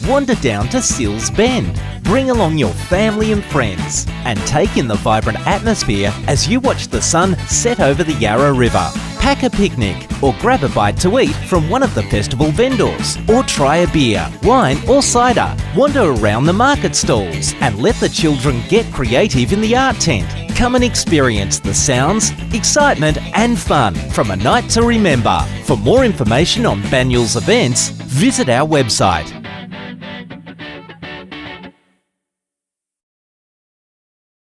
wander down to Sills Bend. Bring along your family and friends and take in the vibrant atmosphere as you watch the sun set over the Yarra River. Pack a picnic or grab a bite to eat from one of the festival vendors, or try a beer, wine or cider. Wander around the market stalls and let the children get creative in the art tent. Come and experience the sounds, excitement and fun from a night to remember. For more information on Banyul's events, visit our website